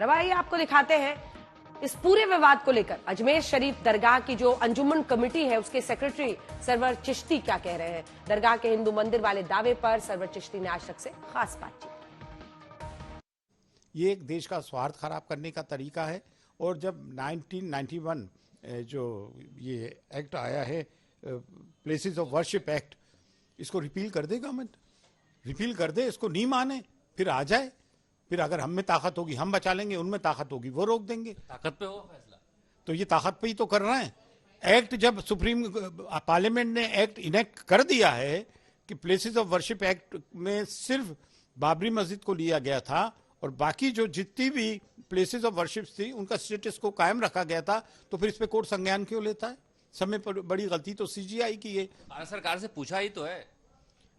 और अब आइए आपको दिखाते हैं इस पूरे विवाद को लेकर अजमेर शरीफ दरगाह की जो अंजुमन कमेटी है उसके सेक्रेटरी सरवर चिश्ती क्या कह रहे हैं। दरगाह के हिंदू मंदिर वाले दावे पर सरवर चिश्ती ने आज तक से खास बातचीत। ये एक देश का स्वार्थ खराब करने का तरीका है। और जब 1991 जो ये एक्ट आया है प्लेसेस ऑफ वर्शिप एक्ट, इसको रिपील कर दे गवर्नमेंट, रिपील कर दे, इसको नहीं माने फिर आ जाए, फिर अगर हम में ताकत होगी हम बचा लेंगे, उनमें ताकत होगी वो रोक देंगे। ताकत पे हो फैसला, तो ये ताकत पे ही तो कर रहे हैं। एक्ट जब सुप्रीम पार्लियामेंट ने एक्ट इनेक्ट कर दिया है कि प्लेसेस ऑफ वर्शिप एक्ट में सिर्फ बाबरी मस्जिद को लिया गया था और बाकी जो जितनी भी प्लेसेस ऑफ वर्शिप थी उनका स्टेटस को कायम रखा गया था, तो फिर इस पे कोर्ट संज्ञान क्यों लेता है? समय पर बड़ी गलती तो सीजीआई की है। भारत सरकार से पूछा ही तो है।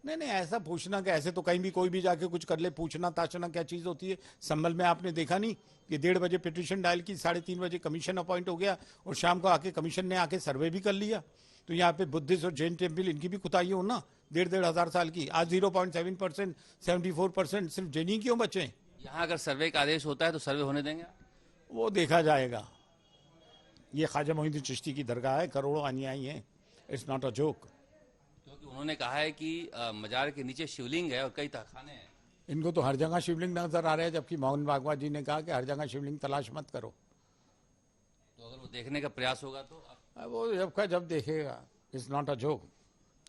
नहीं, ऐसा पूछना कि ऐसे तो कहीं भी कोई भी जाके कुछ कर ले, पूछना ताछना क्या चीज होती है। संभल में आपने देखा नहीं कि 1:30 बजे पिटीशन डायल की, 3:30 बजे कमीशन अपॉइंट हो गया और शाम को आके कमीशन ने आके सर्वे भी कर लिया। तो यहाँ पे बुद्धिस्ट और जैन टेम्पल इनकी भी खुदाई हो ना, 1,500 हजार साल की। आज 0.7%, 74% सिर्फ जैनी क्यों बचे? यहाँ अगर सर्वे का आदेश होता है तो सर्वे होने देंगे? वो देखा जाएगा। ये ख्वाजा मोइनुद्दीन चिश्ती की दरगाह है, करोड़ों अनुयायी हैं, इट्स नॉट अ जोक। क्योंकि उन्होंने कहा है कि मजार के नीचे शिवलिंग है और कई तहखाने हैं। इनको तो हर जगह शिवलिंग नजर आ रहे हैं, जबकि मोहन भागवत जी ने कहा कि हर जगह शिवलिंग तलाश मत करो। तो अगर वो देखने का प्रयास होगा तो वो जब देखेगा। It's not a joke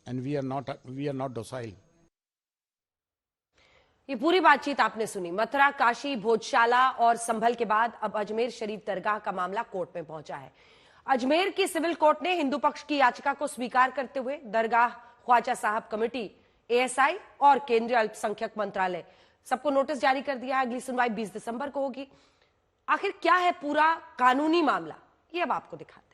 and we are not docile. ये पूरी बातचीत आपने सुनी। मथुरा, काशी, भोजशाला और संभल के बाद अब अजमेर शरीफ दरगाह का मामला कोर्ट में पहुंचा है। अजमेर की सिविल कोर्ट ने हिंदू पक्ष की याचिका को स्वीकार करते हुए दरगाह, ख्वाजा साहब कमेटी, एएसआई और केंद्रीय अल्पसंख्यक मंत्रालय सबको नोटिस जारी कर दिया है। अगली सुनवाई 20 दिसंबर को होगी। आखिर क्या है पूरा कानूनी मामला, ये अब आपको दिखाते हैं।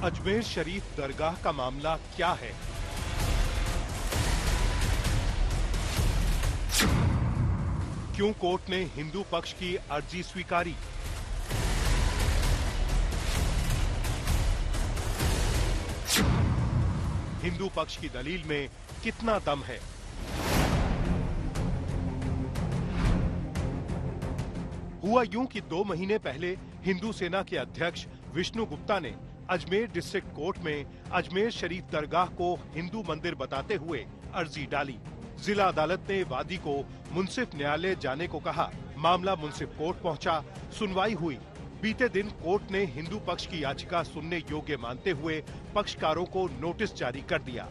अजमेर शरीफ दरगाह का मामला क्या है? क्यों कोर्ट ने हिंदू पक्ष की अर्जी स्वीकारी? हिंदू पक्ष की दलील में कितना दम है? हुआ यूं कि 2 महीने पहले हिंदू सेना के अध्यक्ष विष्णु गुप्ता ने अजमेर डिस्ट्रिक्ट कोर्ट में अजमेर शरीफ दरगाह को हिंदू मंदिर बताते हुए अर्जी डाली। जिला अदालत ने वादी को मुंसिफ न्यायालय जाने को कहा। मामला मुंसिफ कोर्ट पहुंचा, सुनवाई हुई। बीते दिन कोर्ट ने हिंदू पक्ष की याचिका सुनने योग्य मानते हुए पक्षकारों को नोटिस जारी कर दिया।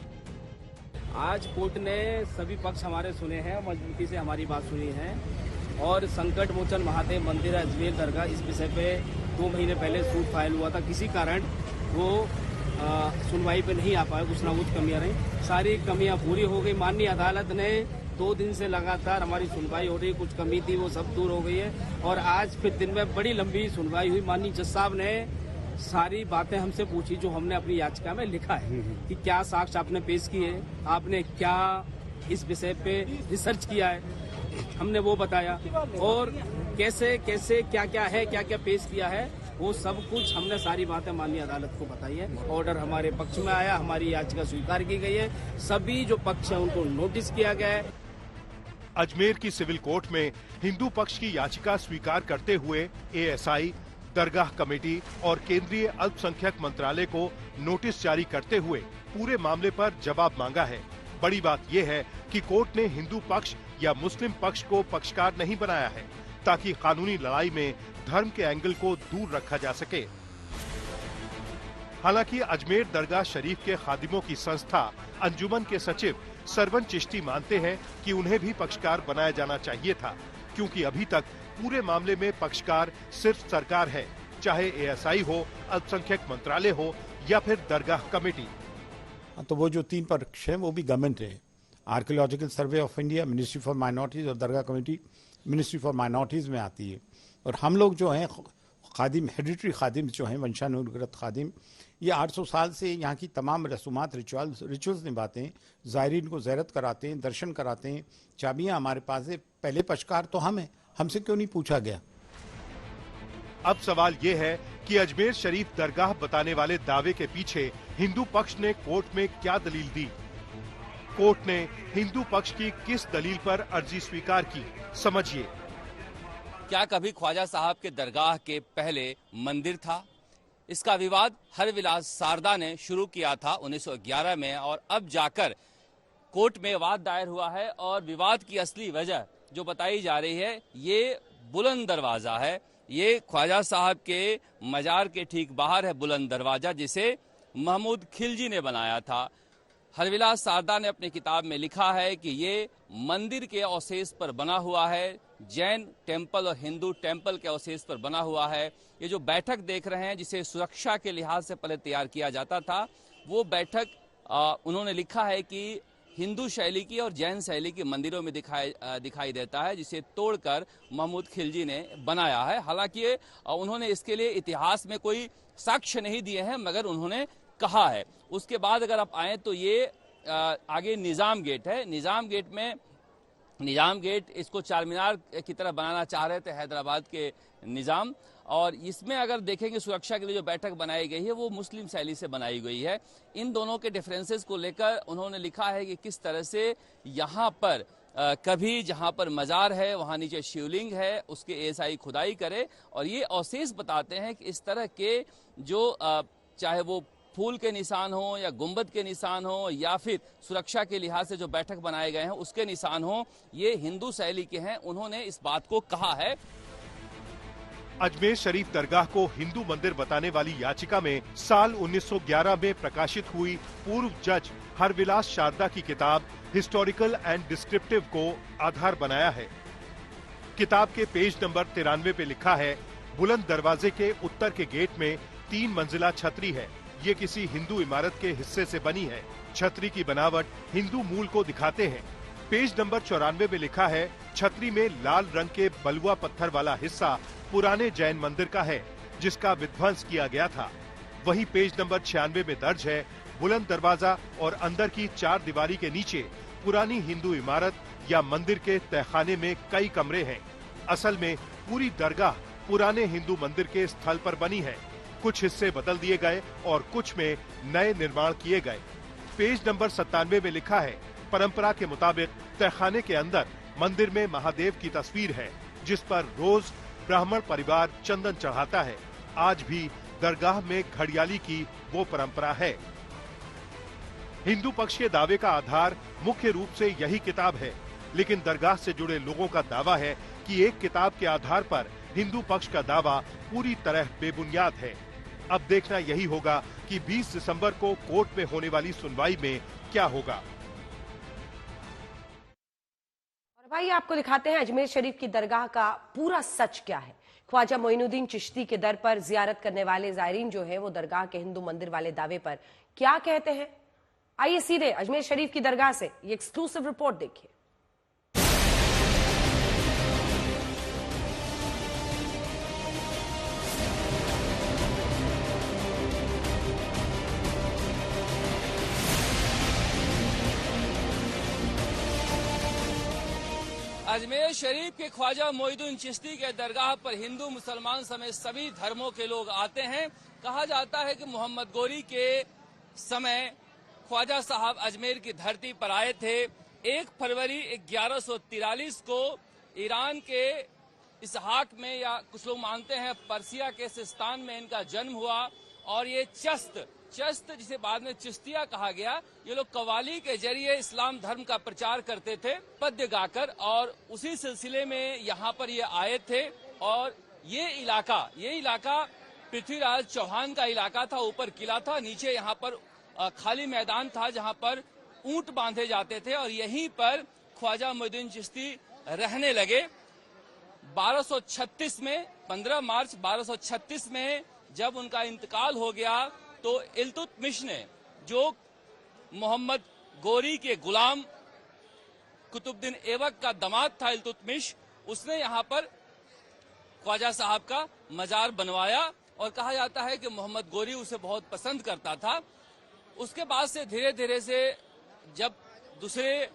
आज कोर्ट ने सभी पक्ष हमारे सुने हैं, मजबूती से हमारी बात सुनी है और संकट मोचन महादेव मंदिर अजमेर दरगाह इस विषय पे 2 महीने पहले सूट फाइल हुआ था। किसी कारण वो सुनवाई पे नहीं आ पाया, कुछ ना कुछ कमियां रही। सारी कमियां पूरी हो गई। माननीय अदालत ने 2 दिन से लगातार हमारी सुनवाई हो रही, कुछ कमी थी वो सब दूर हो गई है और आज फिर दिन में बड़ी लंबी सुनवाई हुई। माननीय जज साहब ने सारी बातें हमसे पूछी जो हमने अपनी याचिका में लिखा है कि क्या साक्ष्य आपने पेश किए, आपने क्या इस विषय पे रिसर्च किया है, हमने वो बताया और कैसे कैसे क्या क्या है, क्या क्या पेश किया है, वो सब कुछ हमने सारी बातें माननीय अदालत को बताई है। ऑर्डर हमारे पक्ष में आया, हमारी याचिका स्वीकार की गई है। सभी जो पक्ष है उनको नोटिस किया गया है। अजमेर की सिविल कोर्ट में हिंदू पक्ष की याचिका स्वीकार करते हुए एएसआई, दरगाह कमेटी और केंद्रीय अल्पसंख्यक मंत्रालय को नोटिस जारी करते हुए पूरे मामले पर जवाब मांगा है। बड़ी बात यह है कि कोर्ट ने हिंदू पक्ष या मुस्लिम पक्ष को पक्षकार नहीं बनाया है ताकि कानूनी लड़ाई में धर्म के एंगल को दूर रखा जा सके। हालांकि अजमेर दरगाह शरीफ के खादिमों की संस्था अंजुमन के सचिव सरवन चिश्ती मानते हैं कि उन्हें भी पक्षकार बनाया जाना चाहिए था, क्योंकि अभी तक पूरे मामले में पक्षकार सिर्फ सरकार है, चाहे एएसआई हो, अल्पसंख्यक मंत्रालय हो या फिर दरगाह कमेटी। तो वो जो 3 पक्ष है वो भी गवर्नमेंट है। Archaeological survey of India, ministry for minorities और दरगाह कमेटी मिनिस्ट्री फॉर माइनॉरिटीज में आती है। और हम लोग जो हैं खादिम, हेरिडिटरी खादिम जो हैं, वंशानुगत खादिम, ये 800 साल से यहाँ की तमाम रसूमात, रिचुअल्स निभाते हैं, ज़ायरीन को ज़ियारत कराते हैं, दर्शन कराते हैं। चाबियाँ हमारे पास है। पहले पक्षकार तो हम हैं, हमसे क्यों नहीं पूछा गया? अब सवाल ये है कि अजमेर शरीफ दरगाह बताने वाले दावे के पीछे हिंदू पक्ष ने कोर्ट में क्या दलील दी। कोर्ट ने हिंदू पक्ष की किस दलील पर अर्जी स्वीकार की, समझिए। क्या कभी ख्वाजा साहब के दरगाह के पहले मंदिर था? इसका विवाद हरविलास सारदा ने शुरू किया था 1911 में और अब जाकर कोर्ट में वाद दायर हुआ है। और विवाद की असली वजह जो बताई जा रही है ये बुलंद दरवाजा है। ये ख्वाजा साहब के मजार के ठीक बाहर है बुलंद दरवाजा, जिसे महमूद खिलजी ने बनाया था। हरविलास सारदा ने अपनी किताब में लिखा है कि ये मंदिर के अवशेष पर बना हुआ है, जैन टेम्पल और हिंदू टेम्पल के अवशेष पर बना हुआ है। ये जो बैठक देख रहे हैं जिसे सुरक्षा के लिहाज से पहले तैयार किया जाता था, वो बैठक उन्होंने लिखा है कि हिंदू शैली की और जैन शैली के मंदिरों में दिखाई देता है, जिसे तोड़कर महमूद खिलजी ने बनाया है। हालांकि उन्होंने इसके लिए इतिहास में कोई साक्ष्य नहीं दिए हैं, मगर उन्होंने कहा है। उसके बाद अगर आप आए तो ये आगे निजाम गेट है। निजाम गेट इसको चार मीनार की तरह बनाना चाह रहे थे हैदराबाद के निजाम, और इसमें अगर देखेंगे सुरक्षा के लिए जो बैठक बनाई गई है वो मुस्लिम शैली से बनाई गई है। इन दोनों के डिफरेंसेस को लेकर उन्होंने लिखा है कि किस तरह से यहाँ पर कभी जहाँ पर मजार है वहाँ नीचे शिवलिंग है, उसके एसाई खुदाई करे। और ये अवशेष बताते हैं कि इस तरह के जो चाहे वो फूल के निशान हो या गुंबद के निशान हो या फिर सुरक्षा के लिहाज से जो बैठक बनाए गए हैं उसके निशान हो, ये हिंदू शैली के हैं। उन्होंने इस बात को कहा है। अजमेर शरीफ दरगाह को हिंदू मंदिर बताने वाली याचिका में साल 1911 में प्रकाशित हुई पूर्व जज हरविलास सारदा की किताब हिस्टोरिकल एंड डिस्क्रिप्टिव को आधार बनाया है। किताब के पेज नंबर 93 पे लिखा है, बुलंद दरवाजे के उत्तर के गेट में 3 मंजिला छतरी है। ये किसी हिंदू इमारत के हिस्से से बनी है। छतरी की बनावट हिंदू मूल को दिखाते हैं। पेज नंबर 94 में लिखा है, छतरी में लाल रंग के बलुआ पत्थर वाला हिस्सा पुराने जैन मंदिर का है, जिसका विध्वंस किया गया था। वहीं पेज नंबर 96 में दर्ज है, बुलंद दरवाजा और अंदर की 4 दीवारी के नीचे पुरानी हिंदू इमारत या मंदिर के तहखाने में कई कमरे हैं। असल में पूरी दरगाह पुराने हिंदू मंदिर के स्थल पर बनी है। कुछ हिस्से बदल दिए गए और कुछ में नए निर्माण किए गए। पेज नंबर 97 में लिखा है, परंपरा के मुताबिक तहखाने के अंदर मंदिर में महादेव की तस्वीर है, जिस पर रोज ब्राह्मण परिवार चंदन चढ़ाता है। आज भी दरगाह में घड़ियाली की वो परंपरा है। हिंदू पक्ष के दावे का आधार मुख्य रूप से यही किताब है, लेकिन दरगाह से जुड़े लोगों का दावा है कि एक किताब के आधार पर हिंदू पक्ष का दावा पूरी तरह बेबुनियाद है। अब देखना यही होगा कि 20 दिसंबर को कोर्ट में होने वाली सुनवाई में क्या होगा। और भाई आपको दिखाते हैं अजमेर शरीफ की दरगाह का पूरा सच क्या है। ख्वाजा मोइनुद्दीन चिश्ती के दर पर जियारत करने वाले जायरीन जो है वो दरगाह के हिंदू मंदिर वाले दावे पर क्या कहते हैं। आइए सीधे अजमेर शरीफ की दरगाह से ये एक्सक्लूसिव रिपोर्ट देखिए। अजमेर शरीफ के ख्वाजा मोइनुद्दीन चिश्ती के दरगाह पर हिंदू मुसलमान समेत सभी धर्मों के लोग आते हैं। कहा जाता है कि मोहम्मद गोरी के समय ख्वाजा साहब अजमेर की धरती पर आए थे। 1 फरवरी 1143 को ईरान के इसहाक में, या कुछ लोग मानते हैं पर्सिया के सिस्तान में इनका जन्म हुआ। और ये चस्त जिसे बाद में चिश्तिया कहा गया, ये लोग कव्वाली के जरिए इस्लाम धर्म का प्रचार करते थे पद्य गाकर, और उसी सिलसिले में यहाँ पर ये आए थे। और ये इलाका पृथ्वीराज चौहान का इलाका था। ऊपर किला था, नीचे यहाँ पर खाली मैदान था जहाँ पर ऊंट बांधे जाते थे, और यहीं पर ख्वाजा मोइनुद्दीन चिश्ती रहने लगे। 1236 में 15 मार्च 1236 में जब उनका इंतकाल हो गया तो इल्तुतमिश ने, जो मोहम्मद गोरी के गुलाम कुतुबुद्दीन ऐबक का दामाद था इल्तुतमिश, उसने यहाँ पर ख्वाजा साहब का मजार बनवाया। और कहा जाता है कि मोहम्मद गोरी उसे बहुत पसंद करता था। उसके बाद से धीरे धीरे से जब दूसरे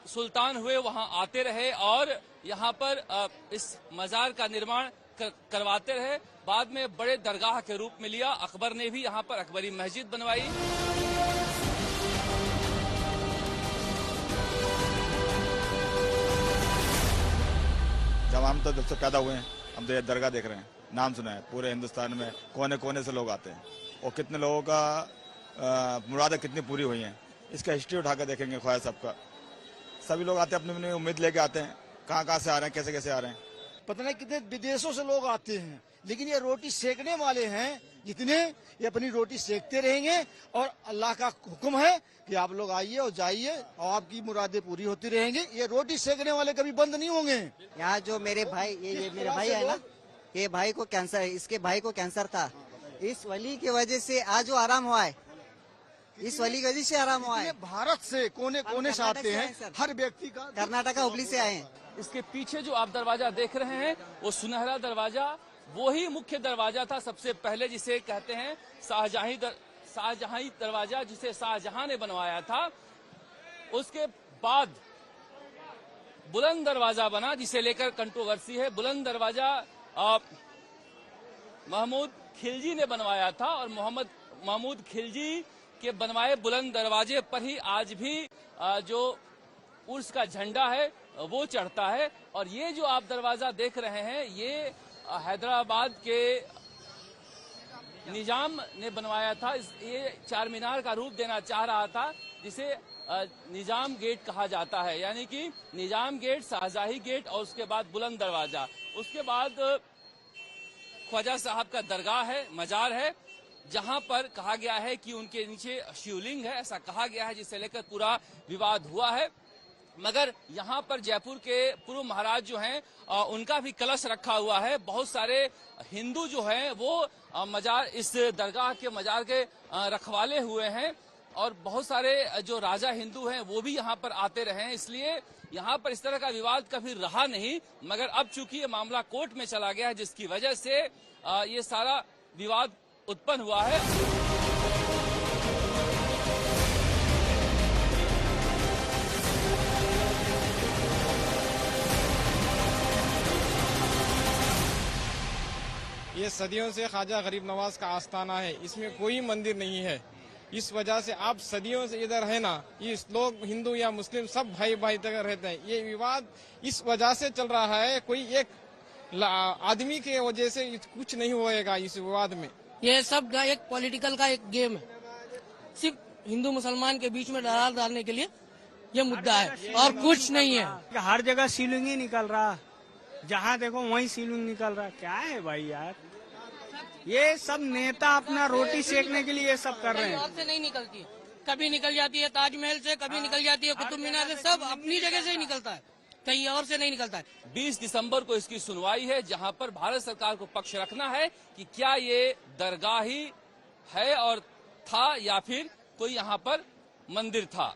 सुल्तान हुए वहां आते रहे और यहाँ पर इस मजार का निर्माण करवाते रहे। बाद में बड़े दरगाह के रूप में लिया। अकबर ने भी यहाँ पर अकबरी मस्जिद बनवाई। हम तो जब से पैदा हुए हैं हम तो ये दरगाह देख रहे हैं, नाम सुना है, पूरे हिंदुस्तान में कोने कोने से लोग आते हैं और कितने लोगों का मुरादें कितनी पूरी हुई हैं। इसका हिस्ट्री उठाकर देखेंगे ख्वाजा साहब का। सभी लोग आते हैं, अपनी अपनी उम्मीद लेके आते हैं, कहाँ से आ रहे हैं, कैसे कैसे आ रहे हैं। पता नहीं कितने विदेशों से लोग आते हैं, लेकिन ये रोटी सेकने वाले हैं जितने, ये अपनी रोटी सेकते रहेंगे और अल्लाह का हुक्म है कि आप लोग आइए और जाइए और आपकी मुरादें पूरी होती रहेंगी। ये रोटी सेकने वाले कभी बंद नहीं होंगे। यहाँ जो मेरे भाई ये मेरे भाई है ना, ये भाई को कैंसर है, इसके भाई को कैंसर था। इस वली की वजह से आज वो आराम हुआ है, इस वली की वजह से आराम हुआ है। भारत से कोने कोने से आते हैं, हर व्यक्ति का। कर्नाटका हुबली से आए हैं। इसके पीछे जो आप दरवाजा देख रहे हैं वो सुनहरा दरवाजा वो ही मुख्य दरवाजा था सबसे पहले, जिसे कहते हैं शाहजहां दरवाजा, जिसे शाहजहां ने बनवाया था। उसके बाद बुलंद दरवाजा बना, जिसे लेकर कंट्रोवर्सी है। बुलंद दरवाजा महमूद खिलजी ने बनवाया था और महमूद खिलजी के बनवाए बुलंद दरवाजे पर ही आज भी जो उर्स का झंडा है वो चढ़ता है। और ये जो आप दरवाजा देख रहे हैं ये हैदराबाद के निजाम ने बनवाया था। ये चार मीनार का रूप देना चाह रहा था, जिसे निजाम गेट कहा जाता है, यानी कि निजाम गेट, शाहजहां गेट और उसके बाद बुलंद दरवाजा। उसके बाद ख्वाजा साहब का दरगाह है, मजार है, जहां पर कहा गया है कि उनके नीचे शिवलिंग है, ऐसा कहा गया है, जिसे लेकर पूरा विवाद हुआ है। मगर यहाँ पर जयपुर के पूर्व महाराज जो हैं उनका भी कलश रखा हुआ है। बहुत सारे हिंदू जो हैं वो मजार, इस दरगाह के मजार के रखवाले हुए हैं और बहुत सारे जो राजा हिंदू हैं वो भी यहाँ पर आते रहे हैं, इसलिए यहाँ पर इस तरह का विवाद कभी रहा नहीं। मगर अब चूंकि ये मामला कोर्ट में चला गया है, जिसकी वजह से ये सारा विवाद उत्पन्न हुआ है। ये सदियों से ख्वाजा गरीब नवाज का आस्थाना है, इसमें कोई मंदिर नहीं है। इस वजह से आप सदियों से इधर है ना, इस लोग हिंदू या मुस्लिम सब भाई भाई तक रहते हैं। ये विवाद इस वजह से चल रहा है, कोई एक आदमी के वजह से कुछ नहीं होएगा इस विवाद में। ये सब एक पॉलिटिकल का एक गेम है, सिर्फ हिंदू मुसलमान के बीच में दरार डालने के लिए ये मुद्दा है और कुछ नहीं है। हर जगह सीलिंग ही निकल रहा, जहाँ देखो वहीं सीलिंग निकल रहा। क्या है भाई यार, ये सब नेता अपना रोटी सेकने के लिए ये सब कर रहे हैं। और से नहीं निकलती है, कभी निकल जाती है ताजमहल से, कभी निकल जाती है कुतुब मीनार से, सब अपनी जगह से ही निकलता है, कहीं और से नहीं निकलता है। 20 दिसंबर को इसकी सुनवाई है, जहां पर भारत सरकार को पक्ष रखना है कि क्या ये दरगाह ही है और था या फिर कोई यहाँ पर मंदिर था।